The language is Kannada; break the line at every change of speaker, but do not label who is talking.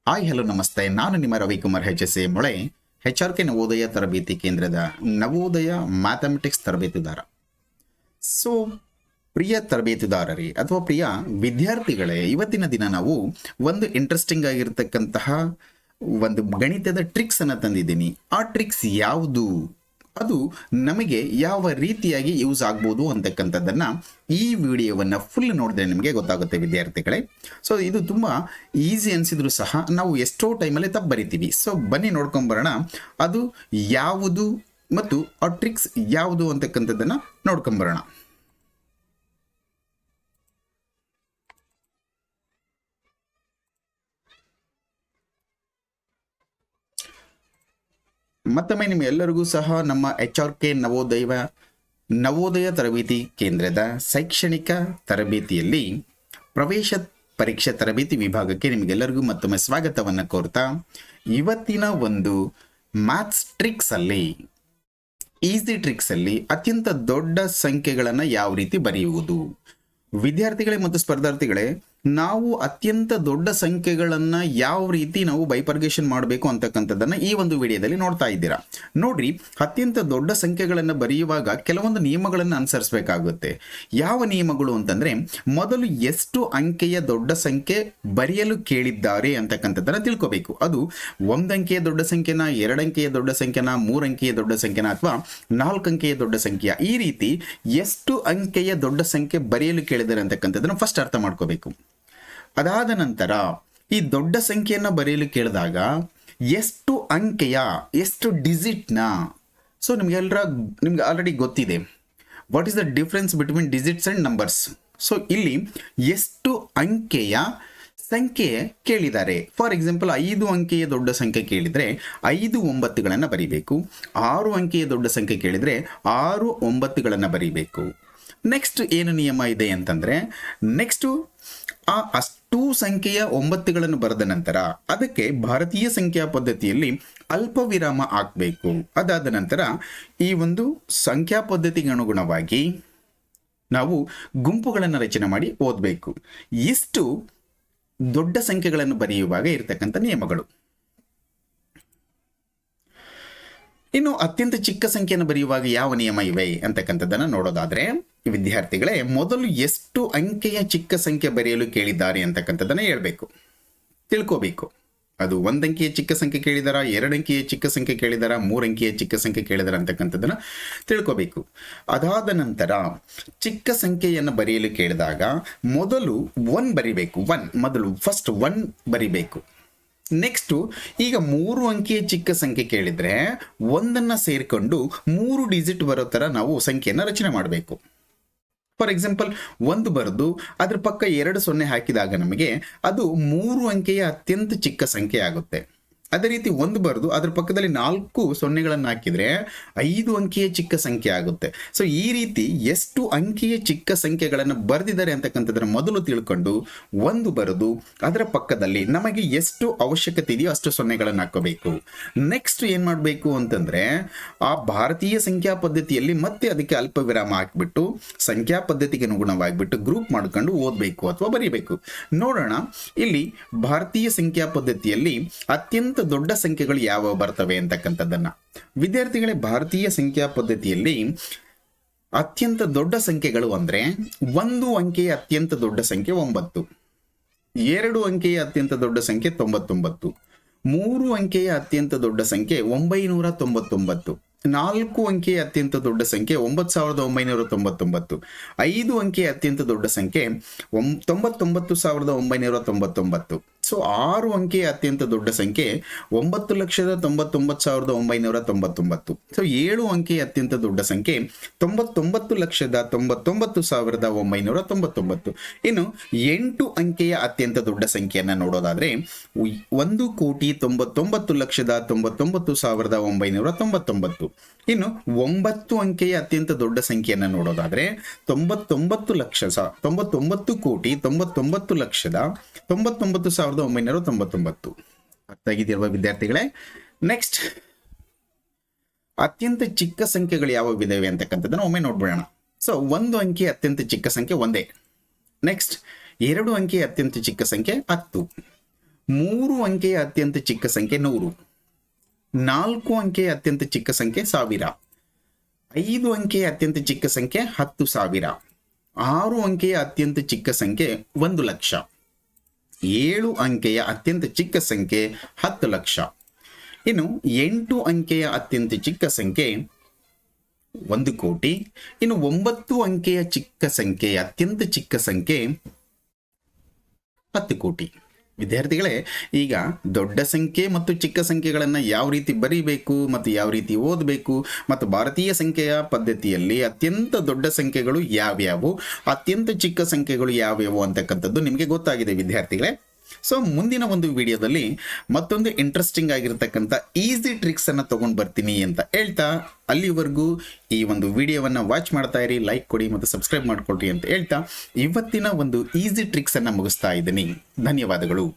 ಹಾಯ್ ಹಲೋ ನಮಸ್ತೆ. ನಾನು ನಿಮ್ಮ ರವಿಕುಮಾರ್ HSA ಮೊಳೆ, HRK ನವೋದಯ ತರಬೇತಿ ಕೇಂದ್ರದ ನವೋದಯ ಮ್ಯಾಥಮೆಟಿಕ್ಸ್ ತರಬೇತುದಾರ. ಸೊ ಪ್ರಿಯ ತರಬೇತುದಾರರೇ ಅಥವಾ ಪ್ರಿಯ ವಿದ್ಯಾರ್ಥಿಗಳೇ, ಇವತ್ತಿನ ದಿನ ನಾವು ಒಂದು ಇಂಟ್ರೆಸ್ಟಿಂಗ್ ಆಗಿರ್ತಕ್ಕಂತಹ ಒಂದು ಗಣಿತದ ಟ್ರಿಕ್ಸ್ ಅನ್ನು ತಂದಿದ್ದೀನಿ. ಆ ಟ್ರಿಕ್ಸ್ ಯಾವುದು, ಅದು ನಮಗೆ ಯಾವ ರೀತಿಯಾಗಿ ಯೂಸ್ ಆಗ್ಬೋದು ಅಂತಕ್ಕಂಥದ್ದನ್ನು ಈ ವಿಡಿಯೋವನ್ನು ಫುಲ್ ನೋಡಿದ್ರೆ ನಿಮಗೆ ಗೊತ್ತಾಗುತ್ತೆ ವಿದ್ಯಾರ್ಥಿಗಳೇ. ಸೊ ಇದು ತುಂಬ ಈಸಿ ಅನಿಸಿದ್ರು ಸಹ ನಾವು ಎಷ್ಟೋ ಟೈಮಲ್ಲಿ ತಪ್ಪು ಬರಿತೀವಿ. ಸೊ ಬನ್ನಿ ನೋಡ್ಕೊಂಬರೋಣ ಅದು ಯಾವುದು ಮತ್ತು ಆ ಟ್ರಿಕ್ಸ್ ಯಾವುದು ಅಂತಕ್ಕಂಥದ್ದನ್ನು ನೋಡ್ಕೊಂಬರೋಣ. ಮತ್ತೊಮ್ಮೆ ನಿಮ್ಮೆಲ್ಲರಿಗೂ ಸಹ ನಮ್ಮ HRK ನವೋದಯ ತರಬೇತಿ ಕೇಂದ್ರದ ಶೈಕ್ಷಣಿಕ ತರಬೇತಿಯಲ್ಲಿ ಪ್ರವೇಶ ಪರೀಕ್ಷೆ ತರಬೇತಿ ವಿಭಾಗಕ್ಕೆ ನಿಮಗೆಲ್ಲರಿಗೂ ಮತ್ತೊಮ್ಮೆ ಸ್ವಾಗತವನ್ನು ಕೋರ್ತಾ, ಇವತ್ತಿನ ಒಂದು ಮ್ಯಾಥ್ಸ್ ಟ್ರಿಕ್ಸಲ್ಲಿ, ಈಸಿ ಟ್ರಿಕ್ಸಲ್ಲಿ ಅತ್ಯಂತ ದೊಡ್ಡ ಸಂಖ್ಯೆಗಳನ್ನು ಯಾವ ರೀತಿ ಬರೆಯುವುದು. ವಿದ್ಯಾರ್ಥಿಗಳೇ ಮತ್ತು ಸ್ಪರ್ಧಾರ್ಥಿಗಳೇ, ನಾವು ಅತ್ಯಂತ ದೊಡ್ಡ ಸಂಖ್ಯೆಗಳನ್ನು ಯಾವ ರೀತಿ ನಾವು ಬೈಪರ್ಗೇಷನ್ ಮಾಡಬೇಕು ಅಂತಕ್ಕಂಥದ್ದನ್ನು ಈ ಒಂದು ವಿಡಿಯೋದಲ್ಲಿ ನೋಡ್ತಾ ಇದ್ದೀರಾ. ನೋಡ್ರಿ, ಅತ್ಯಂತ ದೊಡ್ಡ ಸಂಖ್ಯೆಗಳನ್ನು ಬರೆಯುವಾಗ ಕೆಲವೊಂದು ನಿಯಮಗಳನ್ನು ಅನುಸರಿಸಬೇಕಾಗುತ್ತೆ. ಯಾವ ನಿಯಮಗಳು ಅಂತಂದರೆ, ಮೊದಲು ಎಷ್ಟು ಅಂಕೆಯ ದೊಡ್ಡ ಸಂಖ್ಯೆ ಬರೆಯಲು ಕೇಳಿದ್ದಾರೆ ಅಂತಕ್ಕಂಥದ್ದನ್ನು ತಿಳ್ಕೋಬೇಕು. ಅದು 1 ಅಂಕೆಯ ದೊಡ್ಡ ಸಂಖ್ಯೆನ, 2 ಅಂಕೆಯ ದೊಡ್ಡ ಸಂಖ್ಯೆನ, 3 ಅಂಕೆಯ ದೊಡ್ಡ ಸಂಖ್ಯೆನ ಅಥವಾ 4 ಅಂಕೆಯ ದೊಡ್ಡ ಸಂಖ್ಯೆ, ಈ ರೀತಿ ಎಷ್ಟು ಅಂಕೆಯ ದೊಡ್ಡ ಸಂಖ್ಯೆ ಬರೆಯಲು ಕೇಳಿದ್ದಾರೆ ಅಂತಕ್ಕಂಥದ್ದನ್ನು ಫಸ್ಟ್ ಅರ್ಥ ಮಾಡ್ಕೋಬೇಕು. ಅದಾದ ನಂತರ ಈ ದೊಡ್ಡ ಸಂಖ್ಯೆಯನ್ನು ಬರೆಯಲು ಕೇಳಿದಾಗ ಎಷ್ಟು ಅಂಕೆಯ, ಎಷ್ಟು ಡಿಜಿಟ್ನ, ಸೊ ನಿಮ್ಗೆ ಆಲ್ರೆಡಿ ಗೊತ್ತಿದೆ what is the difference between digits and numbers. So ಇಲ್ಲಿ ಎಷ್ಟು ಅಂಕೆಯ ಸಂಖ್ಯೆ ಕೇಳಿದ್ದಾರೆ. ಫಾರ್ ಎಕ್ಸಾಂಪಲ್ 5 ಅಂಕೆಯ ದೊಡ್ಡ ಸಂಖ್ಯೆ ಕೇಳಿದರೆ 5 9ಗಳನ್ನು ಬರೀಬೇಕು. 6 ಅಂಕೆಯ ದೊಡ್ಡ ಸಂಖ್ಯೆ ಕೇಳಿದರೆ 6 9ಗಳನ್ನು ಬರೀಬೇಕು. ನೆಕ್ಸ್ಟ್ ಏನು ನಿಯಮ ಇದೆ ಅಂತಂದರೆ, ನೆಕ್ಸ್ಟು ಅಷ್ಟು ಸಂಖ್ಯೆಯ 9ಗಳನ್ನು ಬರೆದ ನಂತರ ಅದಕ್ಕೆ ಭಾರತೀಯ ಸಂಖ್ಯಾ ಪದ್ಧತಿಯಲ್ಲಿ ಅಲ್ಪ ವಿರಾಮ ಹಾಕಬೇಕು. ಅದಾದ ನಂತರ ಈ ಒಂದು ಸಂಖ್ಯಾ ಪದ್ಧತಿಗೆ ಅನುಗುಣವಾಗಿ ನಾವು ಗುಂಪುಗಳನ್ನು ರಚನೆ ಮಾಡಿ ಓದಬೇಕು. ಇಷ್ಟು ದೊಡ್ಡ ಸಂಖ್ಯೆಗಳನ್ನು ಬರೆಯುವಾಗ ಇರತಕ್ಕಂಥ ನಿಯಮಗಳು. ಇನ್ನು ಅತ್ಯಂತ ಚಿಕ್ಕ ಸಂಖ್ಯೆಯನ್ನು ಬರೆಯುವಾಗ ಯಾವ ನಿಯಮ ಇವೆ ಅಂತಕ್ಕಂಥದ್ದನ್ನು ನೋಡೋದಾದರೆ, ವಿದ್ಯಾರ್ಥಿಗಳೇ, ಮೊದಲು ಎಷ್ಟು ಅಂಕೆಯ ಚಿಕ್ಕ ಸಂಖ್ಯೆ ಬರೆಯಲು ಕೇಳಿದ್ದಾರೆ ಅಂತಕ್ಕಂಥದ್ದನ್ನು ಹೇಳ್ಬೇಕು, ತಿಳ್ಕೋಬೇಕು. ಅದು 1 ಅಂಕೆಯ ಚಿಕ್ಕ ಸಂಖ್ಯೆ ಕೇಳಿದಾರ, 2 ಅಂಕೆಯ ಚಿಕ್ಕ ಸಂಖ್ಯೆ ಕೇಳಿದಾರ, 3 ಅಂಕೆಯ ಚಿಕ್ಕ ಸಂಖ್ಯೆ ಕೇಳಿದಾರ ಅಂತಕ್ಕಂಥದ್ದನ್ನು ತಿಳ್ಕೋಬೇಕು. ಅದಾದ ನಂತರ ಚಿಕ್ಕ ಸಂಖ್ಯೆಯನ್ನು ಬರೆಯಲು ಕೇಳಿದಾಗ ಮೊದಲು 1 ಬರಿಬೇಕು. ಮೊದಲು ಫಸ್ಟ್ 1 ಬರಿಬೇಕು. ನೆಕ್ಸ್ಟು ಈಗ 3 ಅಂಕೆಯ ಚಿಕ್ಕ ಸಂಖ್ಯೆ ಕೇಳಿದರೆ 1ಅನ್ನು ಸೇರಿಕೊಂಡು 3 ಡಿಜಿಟ್ ಬರೋ ಥರ ನಾವು ಸಂಖ್ಯೆಯನ್ನು ರಚನೆ ಮಾಡಬೇಕು. ಫಾರ್ ಎಕ್ಸಾಂಪಲ್ 1 ಬರೆದು ಅದ್ರ ಪಕ್ಕ 2 0 ಹಾಕಿದಾಗ ನಮಗೆ ಅದು 3 ಅಂಕೆಯ ಅತ್ಯಂತ ಚಿಕ್ಕ ಸಂಖ್ಯೆ ಆಗುತ್ತೆ. ಅದೇ ರೀತಿ 1 ಬರೆದು ಅದ್ರ ಪಕ್ಕದಲ್ಲಿ 4 0ಗಳನ್ನು ಹಾಕಿದರೆ 5 ಅಂಕೆಯ ಚಿಕ್ಕ ಸಂಖ್ಯೆ ಆಗುತ್ತೆ. ಸೊ ಈ ರೀತಿ ಎಷ್ಟು ಅಂಕೆಯ ಚಿಕ್ಕ ಸಂಖ್ಯೆಗಳನ್ನು ಬರೆದಿದ್ದಾರೆ ಅಂತಕ್ಕಂಥದ್ದನ್ನು ಮೊದಲು ತಿಳ್ಕೊಂಡು 1 ಬರೆದು ಅದರ ಪಕ್ಕದಲ್ಲಿ ನಮಗೆ ಎಷ್ಟು ಅವಶ್ಯಕತೆ ಇದೆಯೋ ಅಷ್ಟು 0ಗಳನ್ನು ಹಾಕೋಬೇಕು. ನೆಕ್ಸ್ಟ್ ಏನು ಮಾಡಬೇಕು ಅಂತಂದರೆ, ಆ ಭಾರತೀಯ ಸಂಖ್ಯಾ ಪದ್ಧತಿಯಲ್ಲಿ ಮತ್ತೆ ಅದಕ್ಕೆ ಅಲ್ಪ ವಿರಾಮ ಹಾಕಿಬಿಟ್ಟು ಸಂಖ್ಯಾ ಪದ್ಧತಿಗೆ ಅನುಗುಣವಾಗಿಬಿಟ್ಟು ಗ್ರೂಪ್ ಮಾಡ್ಕೊಂಡು ಓದಬೇಕು ಅಥವಾ ಬರೀಬೇಕು. ನೋಡೋಣ ಇಲ್ಲಿ ಭಾರತೀಯ ಸಂಖ್ಯಾ ಪದ್ಧತಿಯಲ್ಲಿ ಅತ್ಯಂತ ದೊಡ್ಡ ಸಂಖ್ಯೆಗಳು ಯಾವ ಬರ್ತವೆ ಅಂತಕ್ಕಂಥದ್ದನ್ನ. ವಿದ್ಯಾರ್ಥಿಗಳೇ, ಭಾರತೀಯ ಸಂಖ್ಯಾ ಪದ್ಧತಿಯಲ್ಲಿ ಅತ್ಯಂತ ದೊಡ್ಡ ಸಂಖ್ಯೆಗಳು ಅಂದ್ರೆ 1 ಅಂಕೆಯ ಅತ್ಯಂತ ದೊಡ್ಡ ಸಂಖ್ಯೆ 9, 2 ಅಂಕೆಯ ಅತ್ಯಂತ ದೊಡ್ಡ ಸಂಖ್ಯೆ 99, 3 ಅಂಕೆಯ ಅತ್ಯಂತ ದೊಡ್ಡ ಸಂಖ್ಯೆ 999, 4 ಅಂಕೆಯ ಅತ್ಯಂತ ದೊಡ್ಡ ಸಂಖ್ಯೆ 9999, 5 ಅಂಕೆಯ ಅತ್ಯಂತ ದೊಡ್ಡ ಸಂಖ್ಯೆ 99999. ಸೊ 6 ಅಂಕೆಯ ಅತ್ಯಂತ ದೊಡ್ಡ ಸಂಖ್ಯೆ 9,99,999. ಸೊ 7 ಅಂಕೆಯ ಅತ್ಯಂತ ದೊಡ್ಡ ಸಂಖ್ಯೆ 99,99,999. ಇನ್ನು 8 ಅಂಕೆಯ ಅತ್ಯಂತ ದೊಡ್ಡ ಸಂಖ್ಯೆಯನ್ನು ನೋಡೋದಾದ್ರೆ 1,99,99,999. ಇನ್ನು 9 ಅಂಕೆಯ ಅತ್ಯಂತ ದೊಡ್ಡ ಸಂಖ್ಯೆಯನ್ನು ನೋಡೋದಾದ್ರೆ 99,99,99,99,999. ಅರ್ಥ ಆಗಿದೆಯಲ್ವಾ ವಿದ್ಯಾರ್ಥಿಗಳೇ? ನೆಕ್ಸ್ಟ್ ಅತ್ಯಂತ ಚಿಕ್ಕ ಸಂಖ್ಯೆಗಳು ಯಾವ ಇದಾವೆ ಅಂತಕ್ಕಂಥದ್ದನ್ನು ಒಮ್ಮೆ ನೋಡ್ಬಿಡೋಣ. ಸೊ 1 ಅಂಕೆಯ ಅತ್ಯಂತ ಚಿಕ್ಕ ಸಂಖ್ಯೆ 1. ನೆಕ್ಸ್ಟ್ 2 ಅಂಕೆಯ ಅತ್ಯಂತ ಚಿಕ್ಕ ಸಂಖ್ಯೆ 10. 3 ಅಂಕೆಯ ಅತ್ಯಂತ ಚಿಕ್ಕ ಸಂಖ್ಯೆ 100, 4 ಅಂಕೆಯ ಅತ್ಯಂತ ಚಿಕ್ಕ ಸಂಖ್ಯೆ 1000, 5 ಅಂಕೆಯ ಅತ್ಯಂತ ಚಿಕ್ಕ ಸಂಖ್ಯೆ 10,000, 6 ಅಂಕೆಯ ಅತ್ಯಂತ ಚಿಕ್ಕ ಸಂಖ್ಯೆ 1 ಲಕ್ಷ, 7 ಅಂಕೆಯ ಅತ್ಯಂತ ಚಿಕ್ಕ ಸಂಖ್ಯೆ 10 ಲಕ್ಷ, ಇನ್ನು 8 ಅಂಕೆಯ ಅತ್ಯಂತ ಚಿಕ್ಕ ಸಂಖ್ಯೆ 1 ಕೋಟಿ, ಇನ್ನು 9 ಅಂಕೆಯ ಚಿಕ್ಕ ಸಂಖ್ಯೆ ಅತ್ಯಂತ ಚಿಕ್ಕ ಸಂಖ್ಯೆ 10 ಕೋಟಿ. ವಿದ್ಯಾರ್ಥಿಗಳೇ, ಈಗ ದೊಡ್ಡ ಸಂಖ್ಯೆ ಮತ್ತು ಚಿಕ್ಕ ಸಂಖ್ಯೆಗಳನ್ನು ಯಾವ ರೀತಿ ಬರೀಬೇಕು ಮತ್ತು ಯಾವ ರೀತಿ ಓದಬೇಕು ಮತ್ತು ಭಾರತೀಯ ಸಂಖ್ಯೆಯ ಪದ್ಧತಿಯಲ್ಲಿ ಅತ್ಯಂತ ದೊಡ್ಡ ಸಂಖ್ಯೆಗಳು ಯಾವ್ಯಾವು, ಅತ್ಯಂತ ಚಿಕ್ಕ ಸಂಖ್ಯೆಗಳು ಯಾವ್ಯಾವು ಅಂತಕ್ಕಂಥದ್ದು ನಿಮಗೆ ಗೊತ್ತಾಗಿದೆ ವಿದ್ಯಾರ್ಥಿಗಳೇ. ಸೊ ಮುಂದಿನ ಒಂದು ವಿಡಿಯೋದಲ್ಲಿ ಮತ್ತೊಂದು ಇಂಟ್ರೆಸ್ಟಿಂಗ್ ಆಗಿರತಕ್ಕಂಥ ಈಸಿ ಟ್ರಿಕ್ಸ್ ಅನ್ನು ತಗೊಂಡು ಬರ್ತೀನಿ ಅಂತ ಹೇಳ್ತಾ, ಅಲ್ಲಿವರೆಗೂ ಈ ಒಂದು ವಿಡಿಯೋವನ್ನು ವಾಚ್ ಮಾಡ್ತಾ ಇರಿ, ಲೈಕ್ ಕೊಡಿ ಮತ್ತು ಸಬ್ಸ್ಕ್ರೈಬ್ ಮಾಡ್ಕೊಳ್ರಿ ಅಂತ ಹೇಳ್ತಾ ಇವತ್ತಿನ ಒಂದು ಈಸಿ ಟ್ರಿಕ್ಸ್ ಅನ್ನು ಮುಗಿಸ್ತಾ ಇದ್ದೀನಿ. ಧನ್ಯವಾದಗಳು.